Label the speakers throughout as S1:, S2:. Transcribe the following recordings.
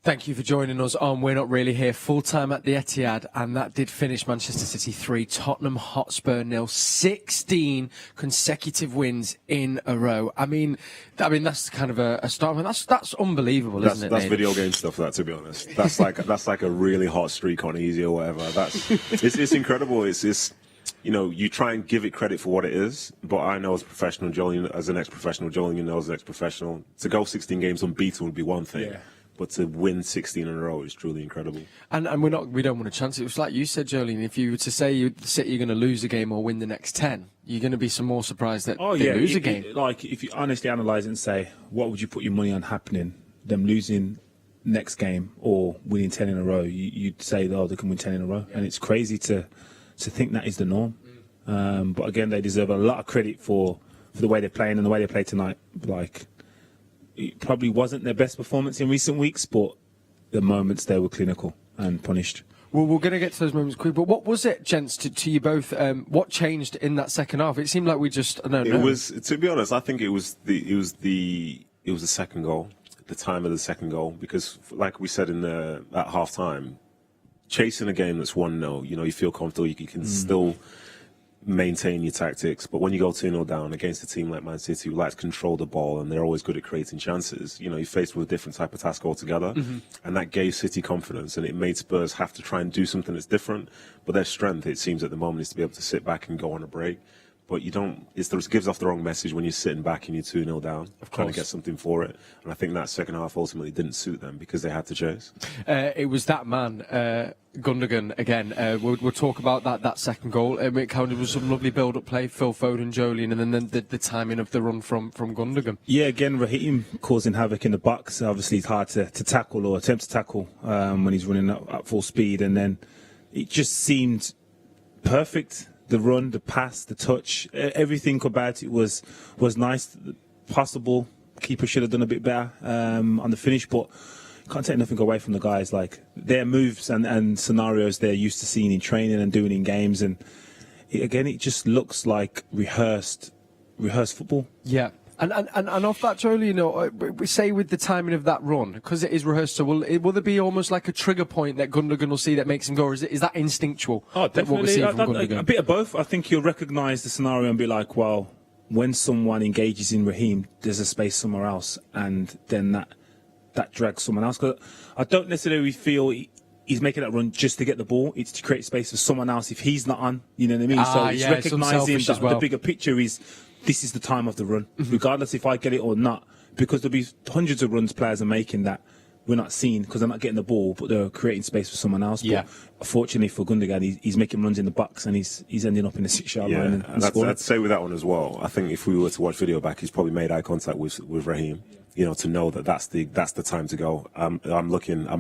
S1: Thank you for joining us on We're Not Really Here, full-time at the Etihad, and that did finish Manchester City 3, Tottenham Hotspur 0, 16 consecutive wins in a row. I mean that's kind of a start. I mean, that's unbelievable, isn't it?
S2: That's video game stuff, that, to be honest. That's like a really hot streak on easy or whatever. It's incredible. It's you know, you try and give it credit for what it is, but I know as a professional, Joleon, as an ex-professional, Joleon knows as an ex-professional, to go 16 games unbeaten would be one thing. Yeah. But to win 16 in a row is truly incredible. And
S1: we don't want to chance it. It was like you said, Joleon, if you were to say you're going to lose a game or win the next 10, you're going to be some more surprised that they lose a game.
S3: Like, if you honestly analyse it and say, what would you put your money on happening? Them losing next game or winning 10 in a row? You'd say, oh, they can win 10 in a row. Yeah. And it's crazy to think that is the norm. But again, they deserve a lot of credit for the way they're playing and the way they played tonight. Like, it probably wasn't their best performance in recent weeks, but the moments they were clinical and punished.
S1: Well, we're going to get to those moments quick, but what was it, gents, to you both? What changed in that second half? It seemed like we just
S2: It was, to be honest, I think it was the second goal, the time of the second goal, because like we said at half time, chasing a game that's 1-0, you know, you feel comfortable, you can still maintain your tactics, but when you go 2-0 down against a team like Man City who likes to control the ball and they're always good at creating chances, you know, you're faced with a different type of task altogether. And that gave City confidence, and it made Spurs have to try and do something that's different. But their strength, it seems at the moment, is to be able to sit back and go on a break. But you don't, it gives off the wrong message when you're sitting back and you're 2-0 down, trying to get something for it. And I think that second half ultimately didn't suit them because they had to chase.
S1: It was that man, Gundogan, again. We'll talk about that second goal. It kind of was some lovely build-up play, Phil Foden, Joleon, and then the timing of the run from Gundogan.
S3: Yeah, again, Raheem causing havoc in the box. Obviously, it's hard to tackle or attempt to tackle when he's running at full speed. And then it just seemed perfect. The run, the pass, the touch, everything about it was nice, possible. Keeper should have done a bit better on the finish, but can't take nothing away from the guys. Like, their moves and scenarios they're used to seeing in training and doing in games, and it just looks like rehearsed football.
S1: Yeah. And off that, Jolie, you know, we say with the timing of that run, because it is rehearsed, so will there be almost like a trigger point that Gundogan will see that makes him go, or is that instinctual?
S3: Oh, definitely. A bit of both. I think you'll recognise the scenario and be like, well, when someone engages in Raheem, there's a space somewhere else, and then that drags someone else. Because I don't necessarily feel he's making that run just to get the ball. It's to create space for someone else if he's not on. You know what I mean? So it's recognising that the bigger picture is, this is the time of the run, regardless if I get it or not, because there'll be hundreds of runs players are making that we're not seeing because they're not getting the ball, but they're creating space for someone else. Yeah. But fortunately for Gundogan, he's making runs in the box and he's ending up in the 6-yard line. And
S2: I'd say with that one as well, I think if we were to watch video back, he's probably made eye contact with Raheem. You know, to know that that's the time to go. I'm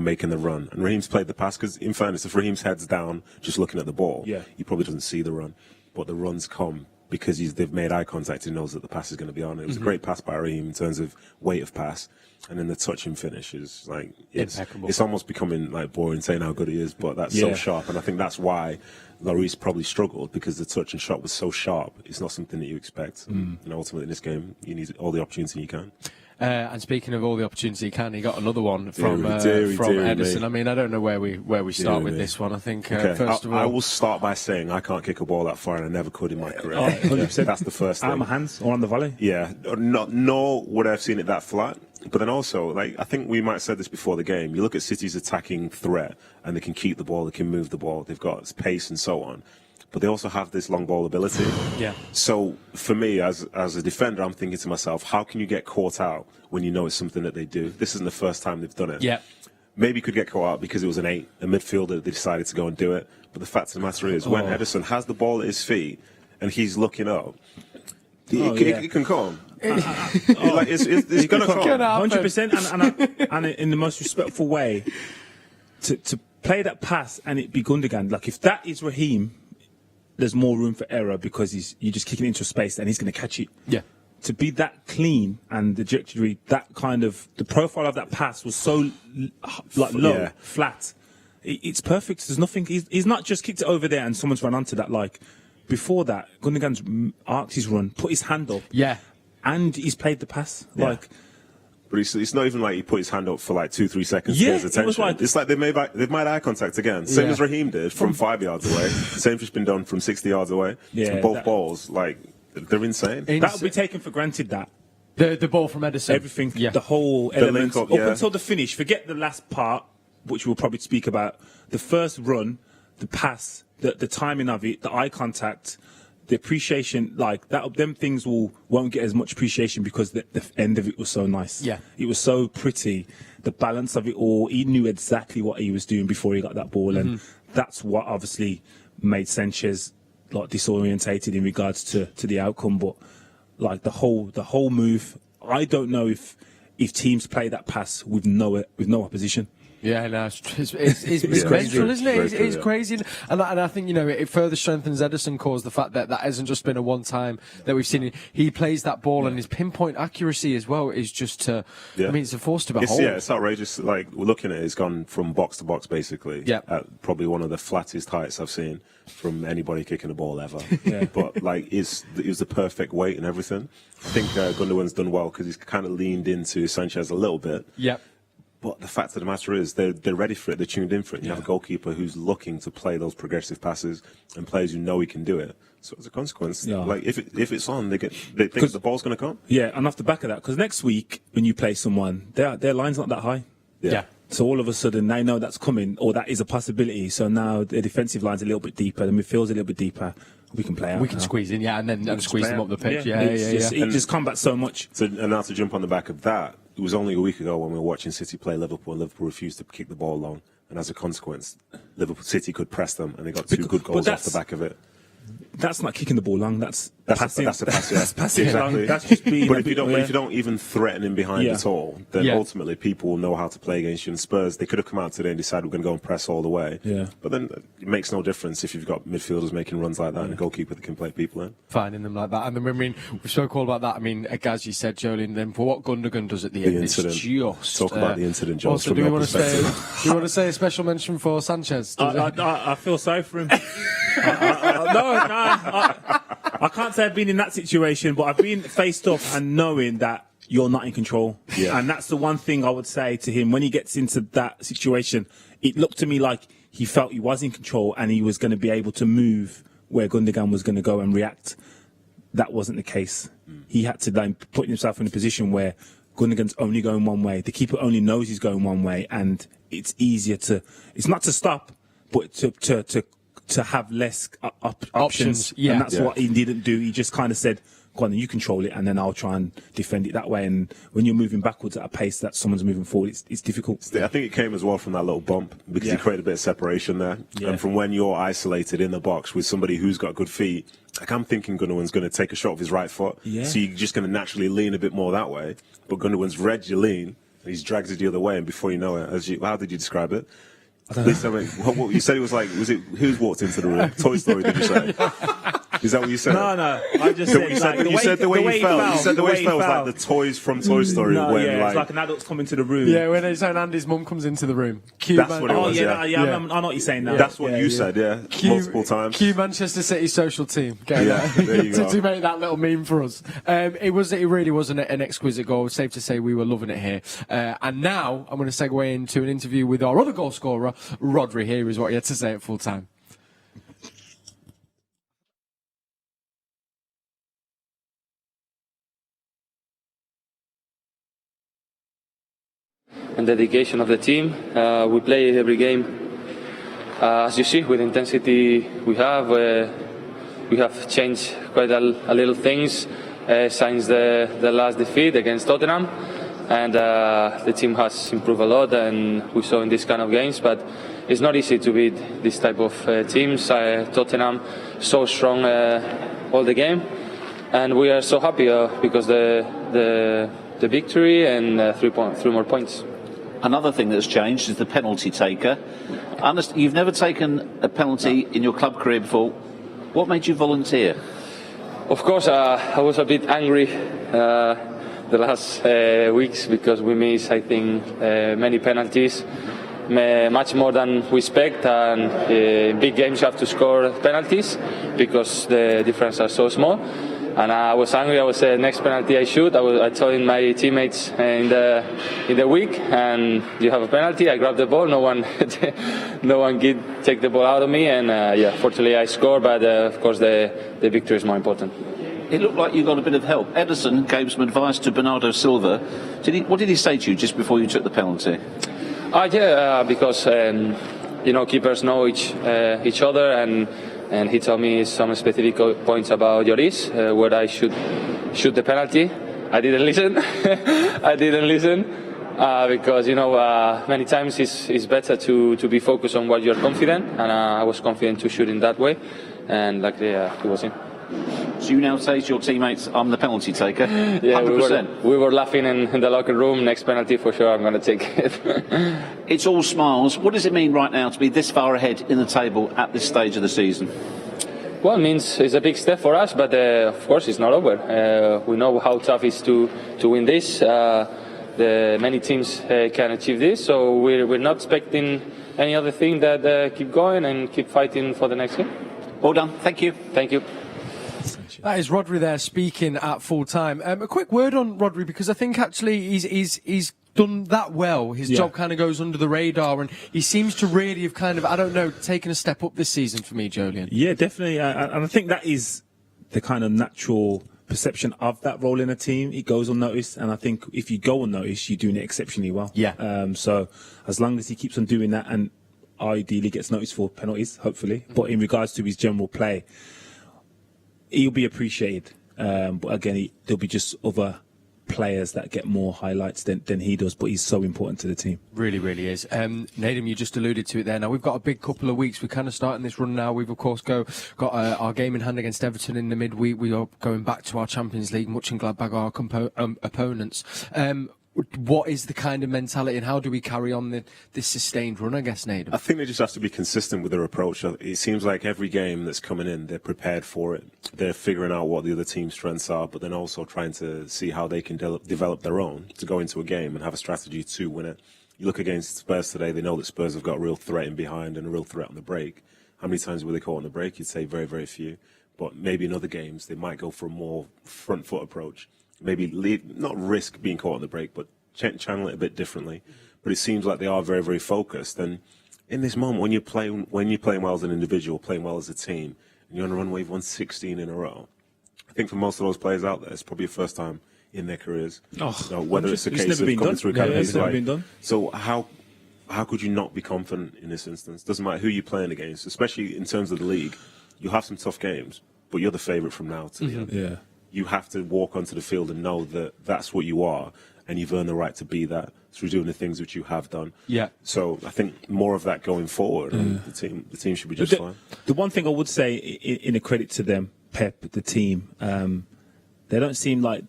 S2: making the run. And Raheem's played the pass, because in fairness, if Raheem's head's down, just looking at the ball, he probably doesn't see the run. But the runs come because they've made eye contact and knows that the pass is going to be on. It was a great pass by Raheem in terms of weight of pass. And then the touch and finish is like,
S1: impeccable.
S2: It's almost becoming like boring saying how good he is, but that's so sharp. And I think that's why Lloris probably struggled, because the touch and shot was so sharp. It's not something that you expect. And ultimately in this game, you need all the opportunity you can.
S1: And speaking of all the opportunity he can, he got another one from Ederson.
S2: Me.
S1: I mean, I don't know where we start with this one. I think first of all,
S2: I will start by saying I can't kick a ball that far, and I never could in my career. 100%. That's the first thing.
S3: Out of my hands or on the volley.
S2: Yeah, nor would I have seen it that flat. But then also, like, I think we might have said this before the game. You look at City's attacking threat, and they can keep the ball, they can move the ball, they've got pace and so on. But they also have this long ball ability.
S1: Yeah.
S2: So for me, as a defender, I'm thinking to myself, how can you get caught out when you know it's something that they do? This isn't the first time they've done it.
S1: Yeah.
S2: Maybe you could get caught out because it was a midfielder, they decided to go and do it. But the fact of the matter is, when Ederson has the ball at his feet and he's looking up, he can come. It's going to come.
S3: 100%, and in the most respectful way, to play that pass and it be Gundogan. Like, if that is Raheem, there's more room for error because you're just kicking into space and he's going to catch it.
S1: Yeah.
S3: To be that clean and the trajectory, that kind of, the profile of that pass was so low, flat. It's perfect. There's nothing. He's not just kicked it over there and someone's run onto that. Like, before that, Gundogan's arced his run, put his hand up.
S1: Yeah.
S3: And he's played the pass. Yeah. Like,
S2: But it's not even like he put his hand up for like 2-3 seconds to get his attention. It's like they've made eye contact again. Same as Raheem did from 5 yards away. Same just been done from 60 yards away.
S3: Yeah,
S2: both balls, like, they're insane.
S3: That would be taken for granted, that.
S1: The ball from Ederson.
S3: Everything, the whole element.
S2: Up
S3: until the finish. Forget the last part, which we'll probably speak about. The first run, the pass, the timing of it, the eye contact, the appreciation, like that, them things won't get as much appreciation because the end of it was so nice.
S1: Yeah.
S3: It was so pretty. The balance of it all, he knew exactly what he was doing before he got that ball. And that's what obviously made Sanchez like disorientated in regards to the outcome. But like the whole move, I don't know if teams play that pass with no opposition.
S1: Yeah, no, it's mental, isn't it? It's crazy. And I think, it further strengthens Ederson's cause, the fact that hasn't just been a one-time that we've seen. He plays that ball and his pinpoint accuracy as well is just it's a force to behold.
S2: It's outrageous. Like, we're looking at it, it's gone from box to box, basically.
S1: Yeah.
S2: At probably one of the flattest heights I've seen from anybody kicking the ball ever. But, like, it was the perfect weight and everything. I think Gundogan's done well because he's kind of leaned into Sanchez a little bit.
S1: Yeah.
S2: But the fact of the matter is, they're ready for it. They're tuned in for it. You have a goalkeeper who's looking to play those progressive passes, and players who know he can do it. So as a consequence, like if it's on, they think the ball's going to come.
S3: Yeah, and off the back of that, because next week when you play someone, their line's not that high.
S1: Yeah.
S3: So all of a sudden they know that's coming, or that is a possibility. So now the defensive line's a little bit deeper, the midfield's a little bit deeper. We can play out.
S1: We can squeeze in, and then squeeze them up the pitch.
S3: It just combats so much.
S2: So, and now to jump on the back of that, it was only a week ago when we were watching City play Liverpool, and Liverpool refused to kick the ball long. And as a consequence, City could press them, and they got two good goals off the back of it.
S3: That's not kicking the ball long. That's passing.
S2: That's a pass. Yeah.
S3: That's passing
S2: exactly.
S3: long. That's just being.
S2: But if you don't even threaten him behind at all, then ultimately people will know how to play against you. And Spurs, they could have come out today and decided we're going to go and press all the way.
S3: Yeah.
S2: But then it makes no difference if you've got midfielders making runs like that and a goalkeeper that can play people in.
S1: Finding them like that. And then, we spoke all about that. I mean, as you said, Joleon, then for what Gundogan does at the end,
S2: incident.
S1: it's just...
S2: Talk about the incident, John.
S1: Also, do you want to say a special mention for Sanchez?
S3: I feel sorry for him. I can't say I've been in that situation, but I've been faced up and knowing that you're not in control.
S2: Yeah.
S3: And that's the one thing I would say to him when he gets into that situation. It looked to me like he felt he was in control and he was going to be able to move where Gundogan was going to go and react. That wasn't the case. He had to then put himself in a position where Gundogan's only going one way. The keeper only knows he's going one way, and it's easier it's not to stop, but to have less options.
S1: Yeah.
S3: And that's what he didn't do. He just kind of said, go on, you control it, and then I'll try and defend it that way. And when you're moving backwards at a pace that someone's moving forward, it's difficult.
S2: I think it came as well from that little bump because he created a bit of separation there.
S3: Yeah.
S2: And from when you're isolated in the box with somebody who's got good feet, like I'm thinking Gundogan's going to take a shot with his right foot.
S3: Yeah.
S2: So you're just going to naturally lean a bit more that way. But Gundogan's read you lean, and he's drags it the other way, and before you know it, how did you describe it? Please tell me. What you said it was like, who's walked into the room? Toy Story, did you say? Is that what you said?
S3: No. I just said
S2: the way he felt. You said the way he felt was like the toys from Toy Story.
S3: It's like an adult's come into the room.
S1: Yeah, when it's Andy's mum comes into the room.
S2: That's what it was,
S3: I know what you're saying now.
S2: That's what you said, multiple times.
S1: Cue Manchester City's social team.
S2: There you go.
S1: To make that little meme for us. It really was an exquisite goal. It's safe to say we were loving it here. And now I'm going to segue into an interview with our other goal scorer, Rodri. Here is what he had to say at full time.
S4: And dedication of the team. We play every game, as you see, with intensity we have changed quite a little things since the last defeat against Tottenham, and the team has improved a lot, and we saw in these kind of games. But it's not easy to beat this type of teams. Tottenham so strong all the game, and we are so happy because the victory and 3 more points.
S5: Another thing that's changed is the penalty taker. You've never taken a penalty in your club career before. What made you volunteer?
S4: Of course, I was a bit angry the last weeks because we missed, I think, many penalties, much more than we expect. And in big games, you have to score penalties because the difference are so small. And I was angry. I was next penalty I shoot. I told my teammates in the week, and you have a penalty. I grabbed the ball. No one could take the ball out of me, and fortunately I scored. But of course the victory is more important.
S5: It looked like you got a bit of help. Ederson gave some advice to Bernardo Silva. What did he say to you just before you took the penalty?
S4: Because keepers know each other, and he told me some specific points about Lloris, where I should shoot the penalty. I didn't listen. Because many times it's better to be focused on what you're confident, and I was confident to shoot in that way, and luckily it was in.
S5: So you now say to your teammates, I'm the penalty taker?
S4: Yeah,
S5: 100%.
S4: we were laughing in the locker room. Next penalty for sure, I'm going to take it.
S5: It's all smiles. What does it mean right now to be this far ahead in the table at this stage of the season?
S4: Well, it means it's a big step for us, but of course it's not over. We know how tough it is to win this. Many teams can achieve this, so we're not expecting any other thing that keep going and keep fighting for the next game.
S5: Well done. Thank you.
S4: Thank you.
S1: That is Rodri there speaking at full time. A quick word on Rodri, because I think actually he's done that well. His job kind of goes under the radar, and he seems to really have kind of, taken a step up this season for me, Joleon.
S3: Yeah, definitely. And I think that is the kind of natural perception of that role in a team. It goes unnoticed, and I think if you go unnoticed, you're doing it exceptionally well.
S1: Yeah.
S3: So as long as he keeps on doing that, and ideally gets noticed for penalties, hopefully. But in regards to his general play, he'll be appreciated. But again, there'll be just other players that get more highlights than he does, but he's so important to the team.
S1: Really, really is. Nedum, you just alluded to it there. Now, we've got a big couple of weeks. We're kind of starting this run now. We've, of course, got our game in hand against Everton in the midweek. We are going back to our Champions League, much in Gladbach, our opponents. What is the kind of mentality, and how do we carry on this sustained run, I guess, Nedum?
S2: I think they just have to be consistent with their approach. It seems like every game that's coming in, they're prepared for it. They're figuring out what the other team's strengths are, but then also trying to see how they can develop their own to go into a game and have a strategy to win it. You look against Spurs today, they know that Spurs have got a real threat in behind and a real threat on the break. How many times were they caught on the break? You'd say very, very few. But maybe in other games, they might go for a more front foot approach. Maybe not risk being caught on the break, but channel it a bit differently. But it seems like they are very, very focused. And in this moment, when you're playing well as an individual, playing well as a team, and you're on a run where you've won 16 in a row, I think for most of those players out there, it's probably the first time in their careers. Whether it's a case of coming through academies, so how could you not be confident in this instance? Doesn't matter who you're playing against, especially in terms of the league. You have some tough games, but you're the favourite from now to the end.
S3: Yeah.
S2: You have to walk onto the field and know that that's what you are, and you've earned the right to be that through doing the things which you have done.
S1: Yeah.
S2: So I think more of that going forward, and the team should be just fine.
S3: The one thing I would say, in a credit to them, Pep, the team, they don't seem like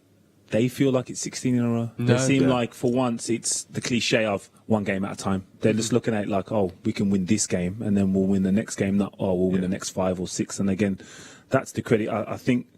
S3: they feel like it's 16 in a row.
S1: No,
S3: they seem like, for once, it's the cliche of one game at a time. They're just looking at it like, oh, we can win this game, and then we'll win the next game. Not, oh, we'll win the next 5 or 6. And again, that's the credit. I think,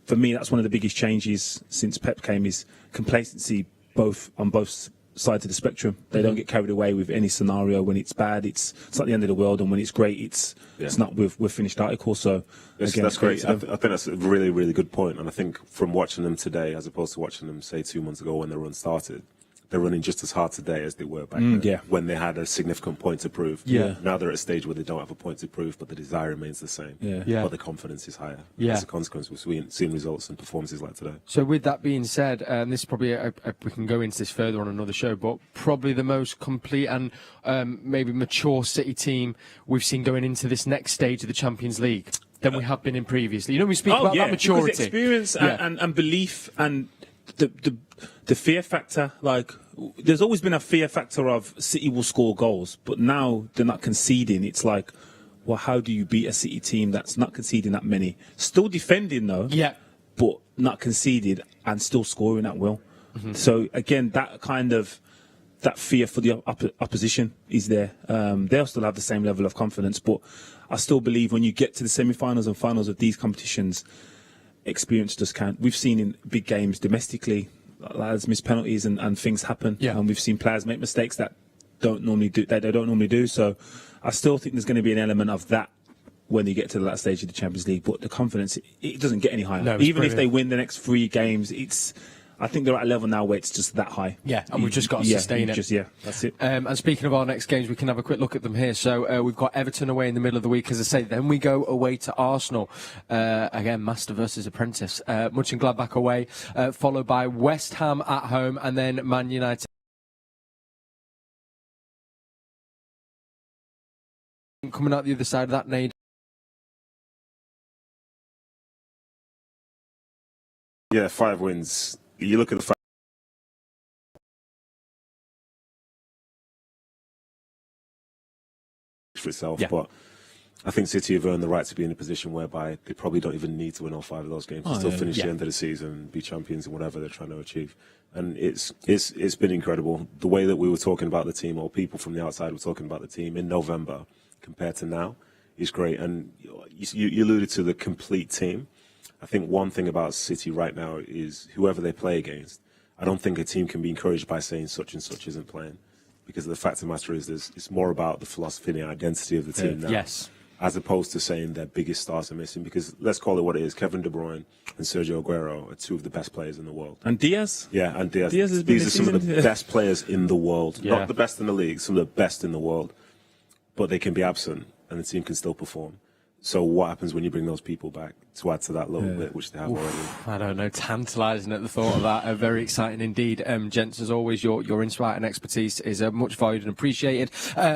S3: for me, that's one of the biggest changes since Pep came, is complacency on both sides of the spectrum. They don't get carried away with any scenario. When it's bad, it's not the end of the world, and when it's great, it's not with finished articles. So again,
S2: that's great. I think that's a really, really good point. And I think from watching them today, as opposed to watching them, say, 2 months ago when the run started, they're running just as hard today as they were back then, when they had a significant point to prove. Now they're at a stage where they don't have a point to prove, but the desire remains the same. But the confidence is higher. As a consequence, we've seen results and performances like today.
S1: So with that being said, this is probably, we can go into this further on another show, but probably the most complete and maybe mature City team we've seen going into this next stage of the Champions League than we have been in previously. We speak about that maturity.
S3: Because experience and belief and the fear factor. Like, there's always been a fear factor of City will score goals, but now they're not conceding. It's like, well, how do you beat a City team that's not conceding that many? Still defending, though, but not conceded and still scoring at will. So, again, that fear for the opposition is there. They'll still have the same level of confidence, but I still believe when you get to the semi-finals and finals of these competitions, experience just count. We've seen in big games domestically, lads miss penalties and things happen, and we've seen players make mistakes that they don't normally do. So I still think there's going to be an element of that when you get to that stage of the Champions League. But the confidence, it doesn't get any higher.
S1: No,
S3: even if they win the next 3 games, I think they're at a level now where it's just that high.
S1: Yeah, and we've just got to sustain it.
S3: That's it.
S1: And speaking of our next games, we can have a quick look at them here. So we've got Everton away in the middle of the week, as I say. Then we go away to Arsenal. Again, master versus apprentice. Mönchengladbach away, followed by West Ham at home, and then Man United. Coming out the other side of that, Nedum.
S2: Yeah, 5 wins. You look at the for itself, but I think City have earned the right to be in a position whereby they probably don't even need to win all 5 of those games to still finish the end of the season, be champions in whatever they're trying to achieve. And it's been incredible. The way that we were talking about the team, or people from the outside were talking about the team in November compared to now, is great. And you alluded to the complete team. I think one thing about City right now is whoever they play against, I don't think a team can be encouraged by saying such and such isn't playing. Because the fact of the matter is, it's more about the philosophy and the identity of the team now.
S1: Yes.
S2: As opposed to saying their biggest stars are missing. Because let's call it what it is. Kevin De Bruyne and Sergio Aguero are 2 of the best players in the world.
S3: And Diaz?
S2: Yeah, and Diaz.
S3: These
S2: are some of the best players in the world.
S1: Yeah.
S2: Not the best in the league, some of the best in the world. But they can be absent and the team can still perform. So what happens when you bring those people back to add to that little bit, which they have already?
S1: I don't know, tantalising at the thought of that. Very exciting indeed. Gents, as always, your insight and expertise is much valued and appreciated.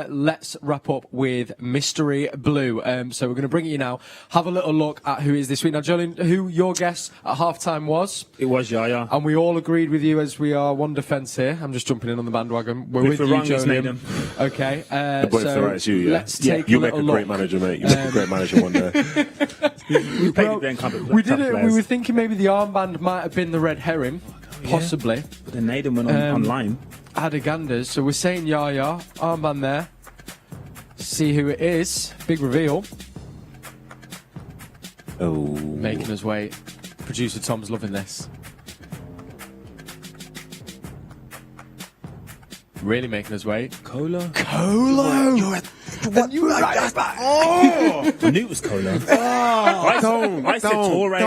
S1: Let's wrap up with Mystery Blue. So we're going to bring it you now. Have a little look at who is this week. Now, Joleon, who your guess at half-time was?
S3: It was Yaya.
S1: And we all agreed with you, as we are one defence here. I'm just jumping in on the bandwagon. We're with you,
S3: Joleon.
S1: Okay.
S2: But it's all right, it's you, yeah.
S1: Let's take
S2: you
S1: a
S2: make a
S1: little
S2: great
S1: look.
S2: manager, mate. You make a great manager one day.
S1: We did it. We were thinking maybe the armband might have been the red herring, possibly.
S3: But then Nedum went online.
S1: Adaganders. So we're saying Yaya, armband there. See who it is. Big reveal.
S2: Oh.
S1: Making us wait. Producer Tom's loving this. Really making us wait.
S3: Colo.
S1: And you were right back.
S3: I knew it was Colo. I said Torre.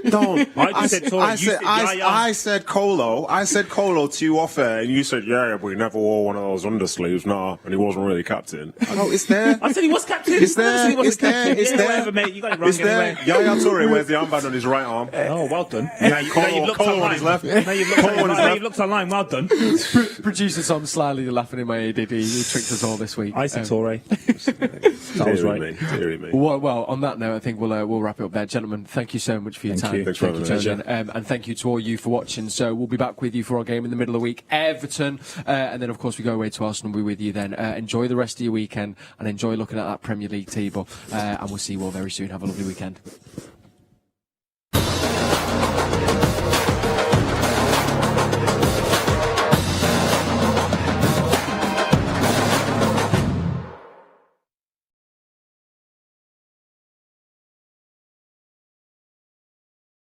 S2: Don't.
S3: I said Torre.
S2: I said Colo. I said Colo to you off air, and you said, yeah, but he never wore one of those undersleeves. Nah, and he wasn't really captain. Oh, it's there.
S3: I said he was captain.
S2: It's there. It's there. It's there.
S3: Whatever, mate. You got it wrong anyway.
S2: Yaya Toure wears the armband on his right arm.
S3: Oh, well done.
S2: Now you've looked
S3: Colo
S2: on his left.
S3: Now you've looked online. Well done.
S1: Producer Tom slyly laughing in my ear. He tricked us all this week.
S3: I said Torre.
S2: That was right. Deary me.
S1: Well, on that note, I think we'll wrap it up there. Gentlemen, thank you so much for your time.
S2: Thanks for having me.
S1: Joleon. And thank you to all you for watching. So we'll be back with you for our game in the middle of the week, Everton. And then, of course, we go away to Arsenal. We'll be with you then. Enjoy the rest of your weekend and enjoy looking at that Premier League table. And we'll see you all very soon. Have a lovely weekend.